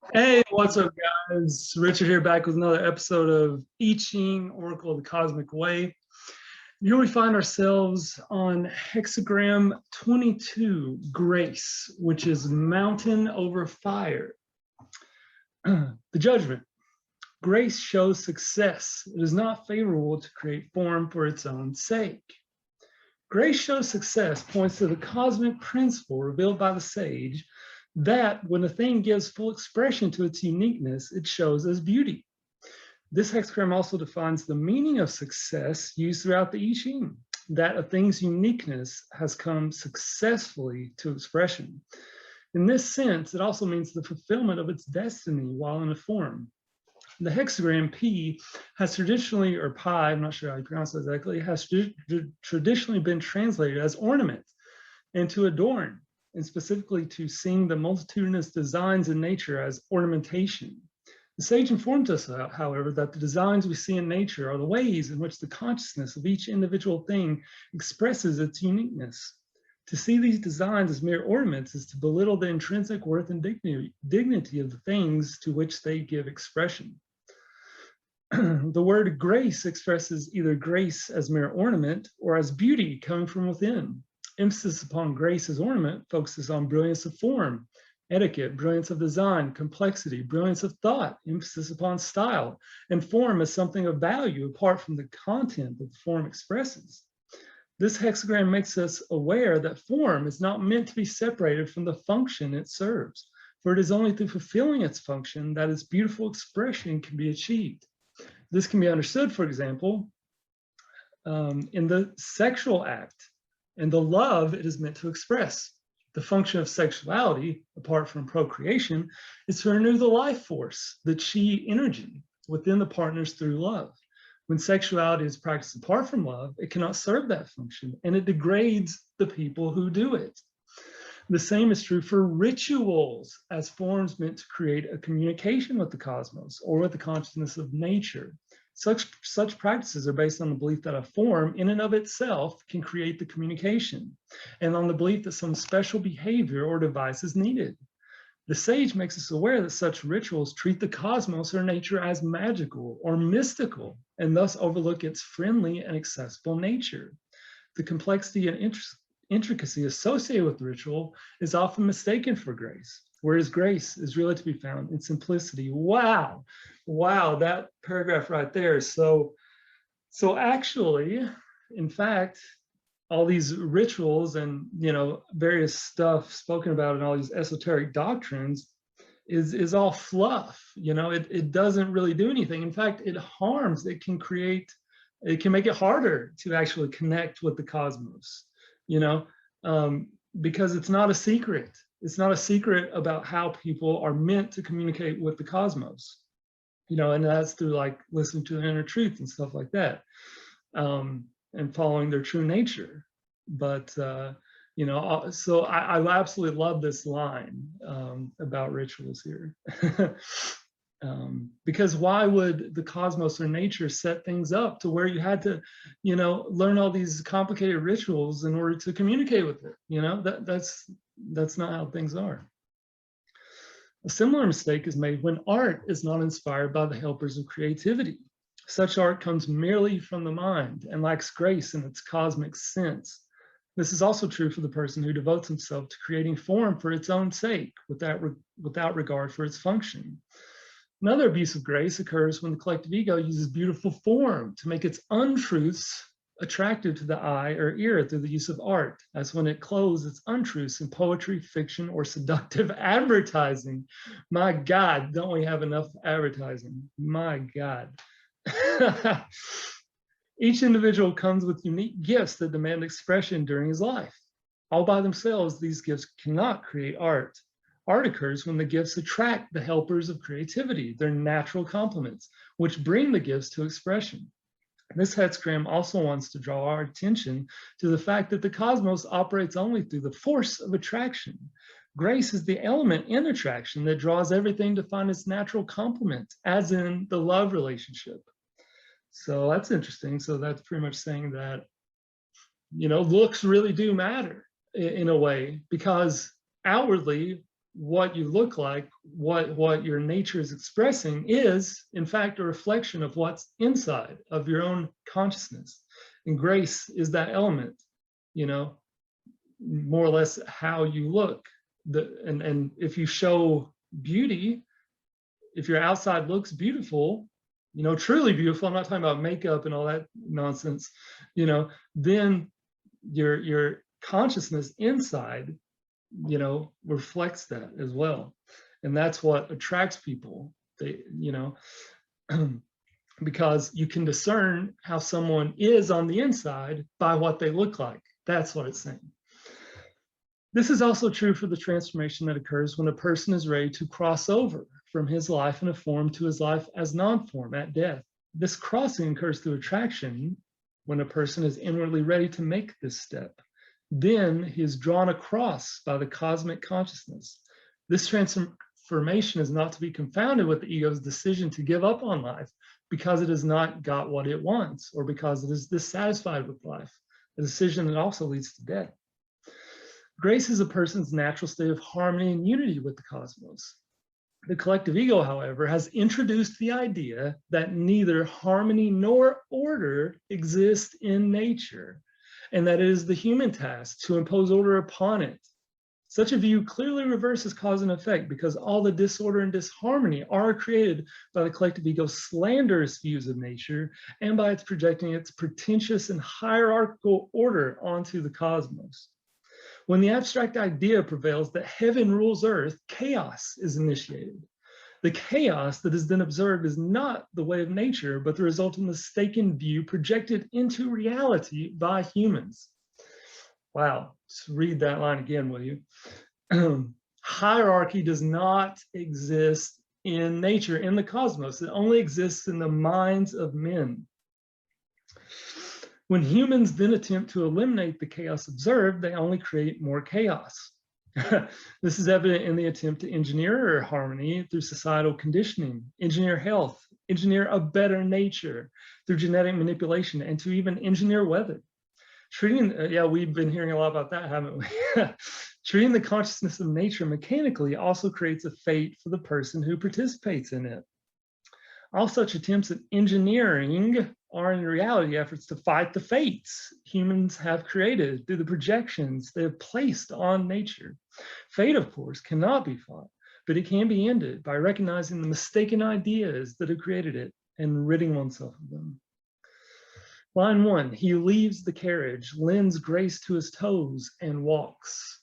Hey, what's up, guys? Richard here, back with another episode of I Ching, Oracle of the Cosmic Way. Here we find ourselves on Hexagram 22, Grace, which is mountain over fire. The judgment. Grace shows success. It is not favorable to create form for its own sake. Grace shows success points to the cosmic principle revealed by the sage that when a thing gives full expression to its uniqueness, it shows as beauty. This hexagram also defines the meaning of success used throughout the I Ching, that a thing's uniqueness has come successfully to expression. In this sense, it also means the fulfillment of its destiny while in a form. The hexagram P has traditionally, or pi, I'm not sure how you pronounce it exactly, has traditionally been translated as ornament and to adorn, and specifically to seeing the multitudinous designs in nature as ornamentation. The sage informed us, however, that the designs we see in nature are the ways in which the consciousness of each individual thing expresses its uniqueness. To see these designs as mere ornaments is to belittle the intrinsic worth and dignity of the things to which they give expression. The word grace expresses either grace as mere ornament or as beauty coming from within. Emphasis upon grace as ornament focuses on brilliance of form, etiquette, brilliance of design, complexity, brilliance of thought, emphasis upon style, and form as something of value apart from the content that the form expresses. This hexagram makes us aware that form is not meant to be separated from the function it serves, for it is only through fulfilling its function that its beautiful expression can be achieved. This can be understood, for example, in the sexual act and the love it is meant to express. The function of sexuality, apart from procreation, is to renew the life force, the chi energy within the partners through love. When sexuality is practiced apart from love, it cannot serve that function, and it degrades the people who do it. The same is true for rituals as forms meant to create a communication with the cosmos or with the consciousness of nature. Such practices are based on the belief that a form in and of itself can create the communication, and on the belief that some special behavior or device is needed. The sage makes us aware that such rituals treat the cosmos or nature as magical or mystical, and thus overlook its friendly and accessible nature. The complexity and intricacy associated with the ritual is often mistaken for grace, whereas grace is really to be found in simplicity. Wow, that paragraph right there. So actually, in fact, all these rituals and various stuff spoken about in all these esoteric doctrines is all fluff. It doesn't really do anything. In fact, it harms. It can make it harder to actually connect with the cosmos. Because it's not a secret. It's not a secret about how people are meant to communicate with the cosmos, and that's through like listening to the inner truth and stuff like that, and following their true nature. But, so I absolutely love this line about rituals here. Because why would the cosmos or nature set things up to where you had to, learn all these complicated rituals in order to communicate with it? That's not how things are. A similar mistake is made when art is not inspired by the helpers of creativity. Such art comes merely from the mind and lacks grace in its cosmic sense. This is also true for the person who devotes himself to creating form for its own sake, without regard for its function. Another abuse of grace occurs when the collective ego uses beautiful form to make its untruths attractive to the eye or ear through the use of art, as when it clothes its untruths in poetry, fiction, or seductive advertising. My God, don't we have enough advertising? My God. Each individual comes with unique gifts that demand expression during his life. All by themselves, these gifts cannot create art. Art occurs when the gifts attract the helpers of creativity, their natural complements, which bring the gifts to expression. This hexagram also wants to draw our attention to the fact that the cosmos operates only through the force of attraction. Grace is the element in attraction that draws everything to find its natural complement, as in the love relationship. So that's interesting. So that's pretty much saying that, looks really do matter in a way, because outwardly what you look like, what your nature is expressing is, in fact, a reflection of what's inside of your own consciousness. And grace is that element, you know, more or less how you look. And if you show beauty, if your outside looks beautiful, you know, truly beautiful, I'm not talking about makeup and all that nonsense, you know, then your consciousness inside, you know, reflects that as well. And that's what attracts people. They, you know, because you can discern how someone is on the inside by what they look like. That's what it's saying. This is also true for the transformation that occurs when a person is ready to cross over from his life in a form to his life as non-form at death. This crossing occurs through attraction when a person is inwardly ready to make this step. Then he is drawn across by the cosmic consciousness. This transformation is not to be confounded with the ego's decision to give up on life because it has not got what it wants or because it is dissatisfied with life, a decision that also leads to death. Grace is a person's natural state of harmony and unity with the cosmos. The collective ego, however, has introduced the idea that neither harmony nor order exist in nature, and that it is the human task to impose order upon it. Such a view clearly reverses cause and effect because all the disorder and disharmony are created by the collective ego's slanderous views of nature and by its projecting its pretentious and hierarchical order onto the cosmos. When the abstract idea prevails that heaven rules earth, chaos is initiated. The chaos that is then observed is not the way of nature, but the result of the mistaken view projected into reality by humans. Wow, let's read that line again, will you? Hierarchy does not exist in nature, in the cosmos. It only exists in the minds of men. When humans then attempt to eliminate the chaos observed, they only create more chaos. This is evident in the attempt to engineer harmony through societal conditioning, engineer health, engineer a better nature through genetic manipulation, and to even engineer weather. Treating, yeah, we've been hearing a lot about that, haven't we? Treating the consciousness of nature mechanically also creates a fate for the person who participates in it. All such attempts at engineering are in reality efforts to fight the fates humans have created through the projections they have placed on nature. Fate, of course, cannot be fought, but it can be ended by recognizing the mistaken ideas that have created it and ridding oneself of them. Line 1, he leaves the carriage, lends grace to his toes, and walks.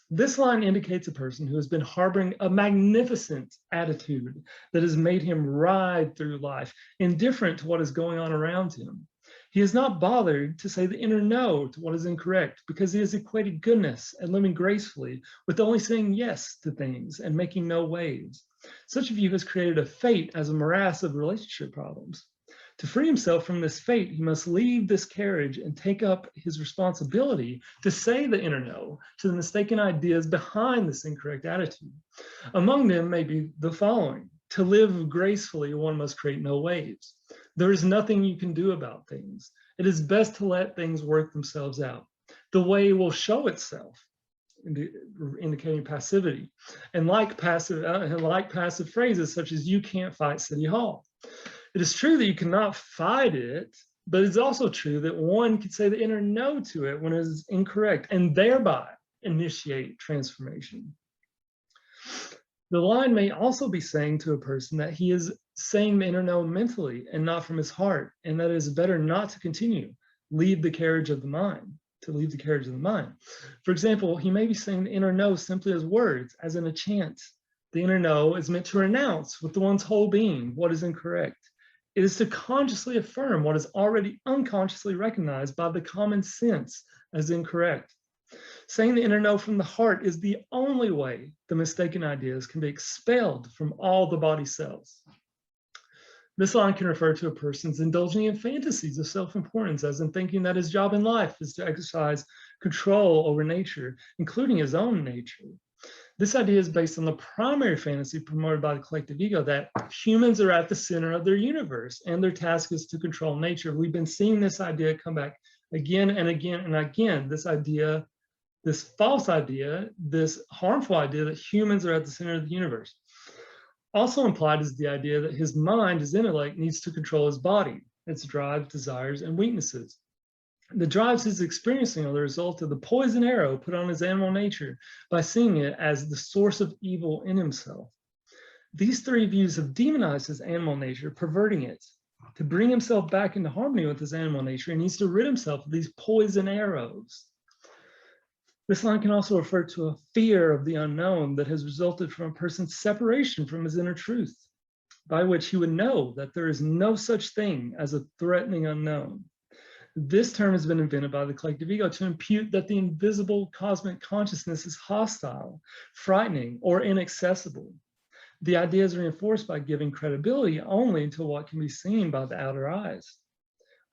This line indicates a person who has been harboring a magnificent attitude that has made him ride through life, indifferent to what is going on around him. He is not bothered to say the inner no to what is incorrect because he has equated goodness and living gracefully with only saying yes to things and making no waves. Such a view has created a fate as a morass of relationship problems. To free himself from this fate, he must leave this carriage and take up his responsibility to say the inner no to the mistaken ideas behind this incorrect attitude. Among them may be the following: to live gracefully, one must create no waves. There is nothing you can do about things. It is best to let things work themselves out. The way will show itself, indicating passivity, and like passive phrases such as "you can't fight City Hall." It is true that you cannot fight it, but it's also true that one can say the inner no to it when it is incorrect and thereby initiate transformation. The line may also be saying to a person that he is saying the inner no mentally and not from his heart, and that it is better not to continue, leave the carriage of the mind, to leave the carriage of the mind. For example, he may be saying the inner no simply as words, as in a chant. The inner no is meant to renounce with one's whole being what is incorrect. It is to consciously affirm what is already unconsciously recognized by the common sense as incorrect. Saying the inner no from the heart is the only way the mistaken ideas can be expelled from all the body cells. This line can refer to a person's indulging in fantasies of self-importance, as in thinking that his job in life is to exercise control over nature, including his own nature. This idea is based on the primary fantasy promoted by the collective ego that humans are at the center of their universe and their task is to control nature. We've been seeing this idea come back again and again and again, this idea this false idea, this harmful idea that humans are at the center of the universe. Also implied is the idea that his mind, his intellect, needs to control his body, its drives, desires, and weaknesses. The drives he's experiencing are the result of the poison arrow put on his animal nature by seeing it as the source of evil in himself. These three views have demonized his animal nature, perverting it. To bring himself back into harmony with his animal nature, he needs to rid himself of these poison arrows. This line can also refer to a fear of the unknown that has resulted from a person's separation from his inner truth, by which he would know that there is no such thing as a threatening unknown. This term has been invented by the collective ego to impute that the invisible cosmic consciousness is hostile, frightening, or inaccessible. The idea is reinforced by giving credibility only to what can be seen by the outer eyes.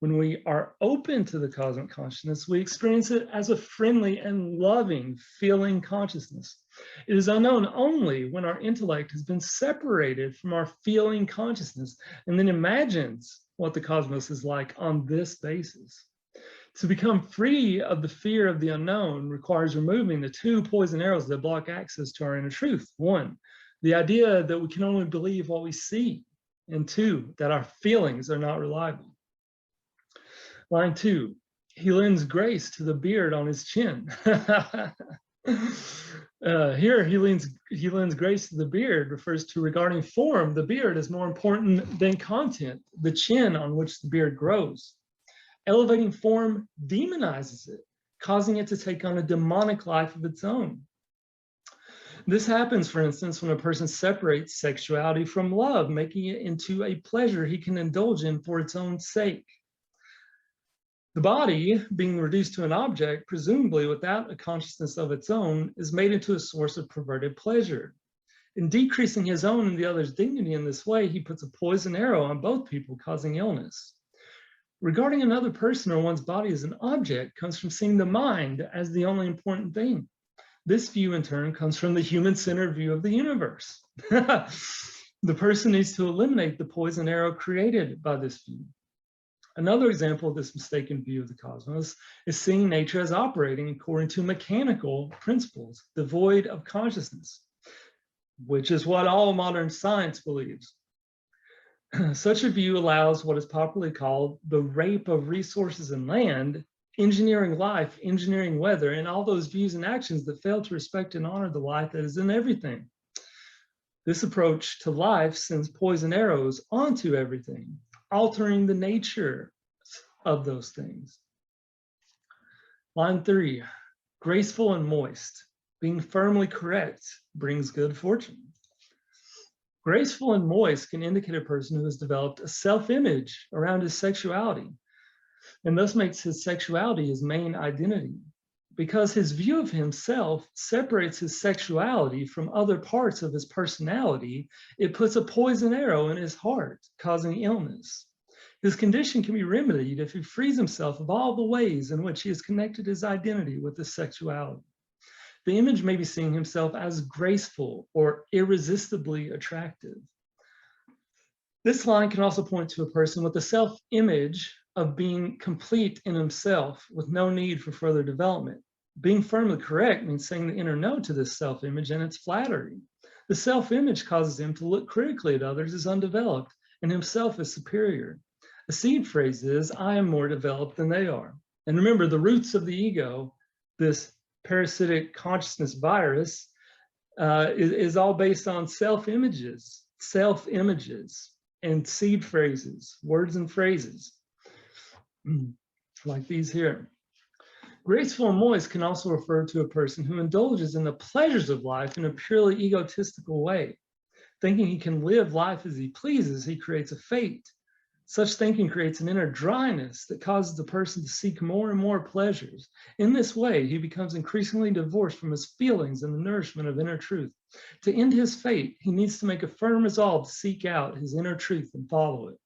When we are open to the cosmic consciousness, we experience it as a friendly and loving feeling consciousness. It is unknown only when our intellect has been separated from our feeling consciousness and then imagines what the cosmos is like on this basis. To become free of the fear of the unknown requires removing the two poison arrows that block access to our inner truth. One, the idea that we can only believe what we see, and two, that our feelings are not reliable. Line 2, he lends grace to the beard on his chin. Here, he lends grace to the beard refers to regarding form. The beard is more important than content, the chin on which the beard grows. Elevating form demonizes it, causing it to take on a demonic life of its own. This happens, for instance, when a person separates sexuality from love, making it into a pleasure he can indulge in for its own sake. The body, being reduced to an object, presumably without a consciousness of its own, is made into a source of perverted pleasure. In decreasing his own and the other's dignity in this way, he puts a poison arrow on both people, causing illness. Regarding another person or one's body as an object comes from seeing the mind as the only important thing. This view, in turn, comes from the human-centered view of the universe. The person needs to eliminate the poison arrow created by this view. Another example of this mistaken view of the cosmos is seeing nature as operating according to mechanical principles, devoid of consciousness, which is what all modern science believes. Such a view allows what is popularly called the rape of resources and land, engineering life, engineering weather, and all those views and actions that fail to respect and honor the life that is in everything. This approach to life sends poison arrows onto everything, altering the nature of those things. Line 3, graceful and moist. Being firmly correct brings good fortune. Graceful and moist can indicate a person who has developed a self-image around his sexuality, and thus makes his sexuality his main identity. Because his view of himself separates his sexuality from other parts of his personality, it puts a poison arrow in his heart, causing illness. His condition can be remedied if he frees himself of all the ways in which he has connected his identity with his sexuality. The image may be seeing himself as graceful or irresistibly attractive. This line can also point to a person with a self-image of being complete in himself with no need for further development. Being firmly correct means saying the inner no to this self-image and its flattery. The self-image causes him to look critically at others as undeveloped and himself as superior. A seed phrase is, I am more developed than they are. And remember, the roots of the ego, this parasitic consciousness virus, is all based on self-images, and seed phrases, words and phrases, like these here. Graceful and moist can also refer to a person who indulges in the pleasures of life in a purely egotistical way. Thinking he can live life as he pleases, he creates a fate. Such thinking creates an inner dryness that causes the person to seek more and more pleasures. In this way, he becomes increasingly divorced from his feelings and the nourishment of inner truth. To end his fate, he needs to make a firm resolve to seek out his inner truth and follow it.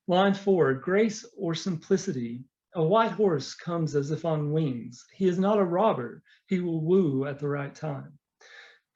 Line 4, grace or simplicity. A white horse comes as if on wings. He is not a robber. He will woo at the right time.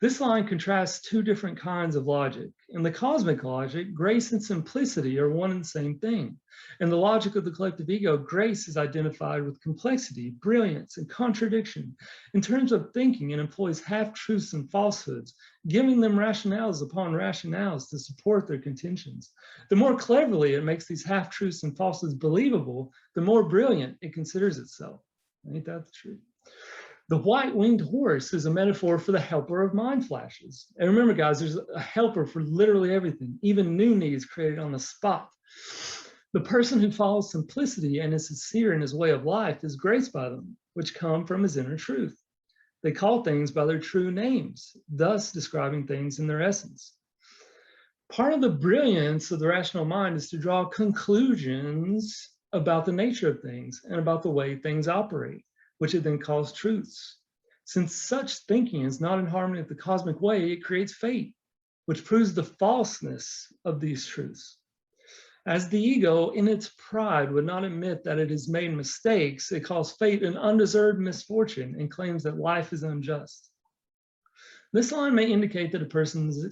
This line contrasts two different kinds of logic. In the cosmic logic, grace and simplicity are one and the same thing. In the logic of the collective ego, grace is identified with complexity, brilliance, and contradiction in terms of thinking, and employs half-truths and falsehoods, giving them rationales upon rationales to support their contentions. The more cleverly it makes these half-truths and falsehoods believable, the more brilliant it considers itself. Ain't that the truth? The white-winged horse is a metaphor for the helper of mind flashes. And remember, guys, there's a helper for literally everything, even new needs created on the spot. The person who follows simplicity and is sincere in his way of life is graced by them, which come from his inner truth. They call things by their true names, thus describing things in their essence. Part of the brilliance of the rational mind is to draw conclusions about the nature of things and about the way things operate, which it then calls truths. Since such thinking is not in harmony with the cosmic way, it creates fate, which proves the falseness of these truths. As the ego, in its pride, would not admit that it has made mistakes, it calls fate an undeserved misfortune and claims that life is unjust. This line may indicate that a person is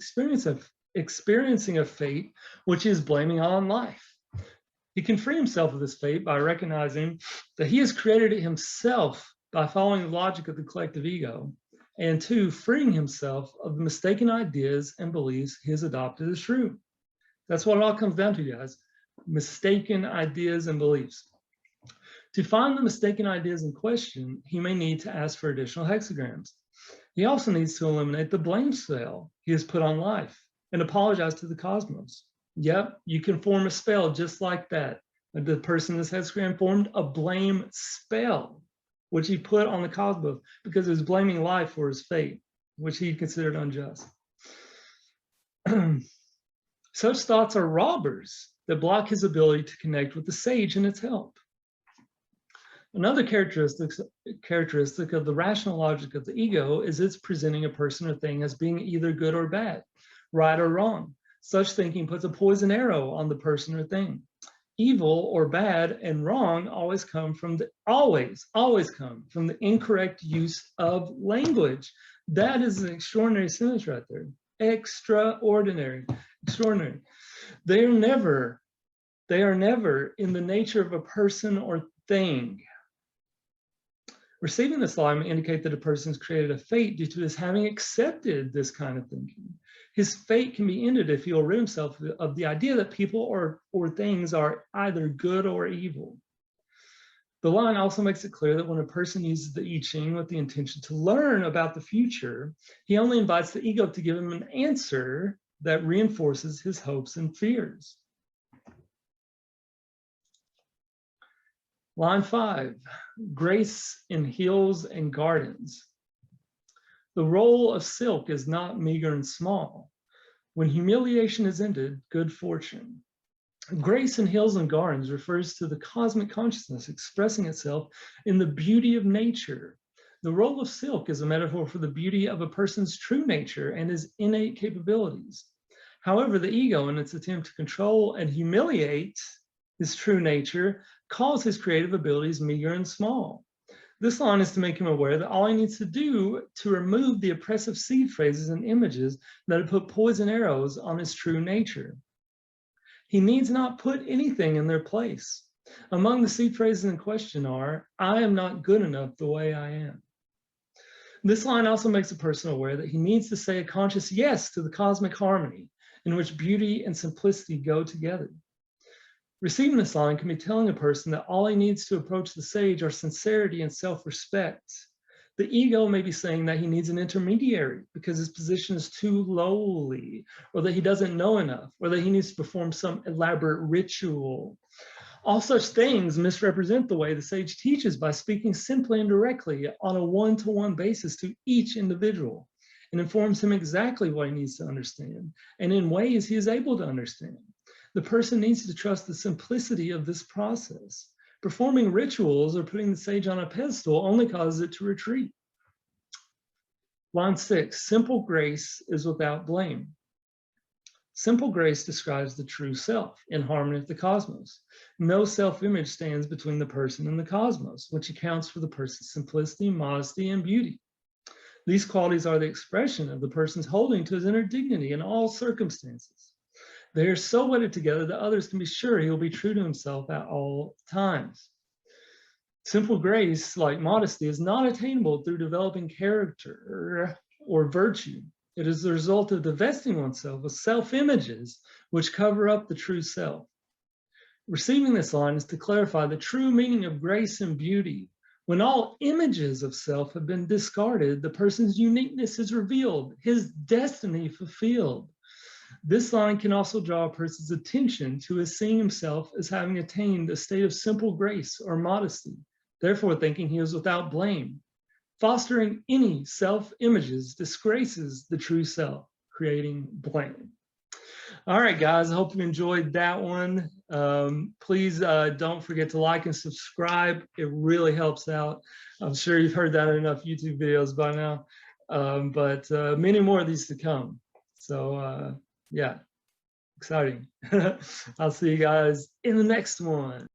experiencing a fate which is blaming on life. He can free himself of this fate by recognizing that he has created it himself by following the logic of the collective ego, and two, freeing himself of the mistaken ideas and beliefs he has adopted as true. That's what it all comes down to, guys. Mistaken ideas and beliefs. To find the mistaken ideas in question, he may need to ask for additional hexagrams. He also needs to eliminate the blame spell he has put on life and apologize to the cosmos. Yep, you can form a spell just like that. The person in this hexagram formed a blame spell, which he put on the cosmos because he was blaming life for his fate, which he considered unjust. Such thoughts are robbers that block his ability to connect with the sage and its help. Another characteristic of the rational logic of the ego is its presenting a person or thing as being either good or bad, right or wrong. Such thinking puts a poison arrow on the person or thing. Evil or bad and wrong always come from the incorrect use of language. That is an extraordinary sentence right there. Extraordinary. They are never in the nature of a person or thing. Receiving this line may indicate that a person has created a fate due to his having accepted this kind of thinking. His fate can be ended if he will rid himself of the idea that people or things are either good or evil. The line also makes it clear that when a person uses the I Ching with the intention to learn about the future, he only invites the ego to give him an answer that reinforces his hopes and fears. Line 5, grace in hills and gardens. The role of silk is not meager and small. When humiliation is ended, good fortune. Grace in hills and gardens refers to the cosmic consciousness expressing itself in the beauty of nature. The role of silk is a metaphor for the beauty of a person's true nature and his innate capabilities. However, the ego, in its attempt to control and humiliate his true nature, calls his creative abilities meager and small. This line is to make him aware that all he needs to do to remove the oppressive seed phrases and images that have put poison arrows on his true nature. He needs not put anything in their place. Among the seed phrases in question are, I am not good enough the way I am. This line also makes a person aware that he needs to say a conscious yes to the cosmic harmony in which beauty and simplicity go together. Receiving this line can be telling a person that all he needs to approach the sage are sincerity and self-respect. The ego may be saying that he needs an intermediary because his position is too lowly, or that he doesn't know enough, or that he needs to perform some elaborate ritual. All such things misrepresent the way the sage teaches by speaking simply and directly on a one-to-one basis to each individual, and informs him exactly what he needs to understand, and in ways he is able to understand. The person needs to trust the simplicity of this process. Performing rituals or putting the sage on a pedestal only causes it to retreat. Line 6, simple grace is without blame. Simple grace describes the true self in harmony with the cosmos. No self-image stands between the person and the cosmos, which accounts for the person's simplicity, modesty, and beauty. These qualities are the expression of the person's holding to his inner dignity in all circumstances. They are so wedded together that others can be sure he will be true to himself at all times. Simple grace, like modesty, is not attainable through developing character or virtue. It is the result of divesting oneself of self-images which cover up the true self. Receiving this line is to clarify the true meaning of grace and beauty. When all images of self have been discarded, the person's uniqueness is revealed, his destiny fulfilled. This line can also draw a person's attention to his seeing himself as having attained a state of simple grace or modesty, therefore thinking he is without blame. Fostering any self-images disgraces the true self, creating blame. All right, guys, I hope you enjoyed that one. Please don't forget to like and subscribe. It really helps out. I'm sure you've heard that in enough YouTube videos by now, but many more of these to come. So yeah, exciting. I'll see you guys in the next one.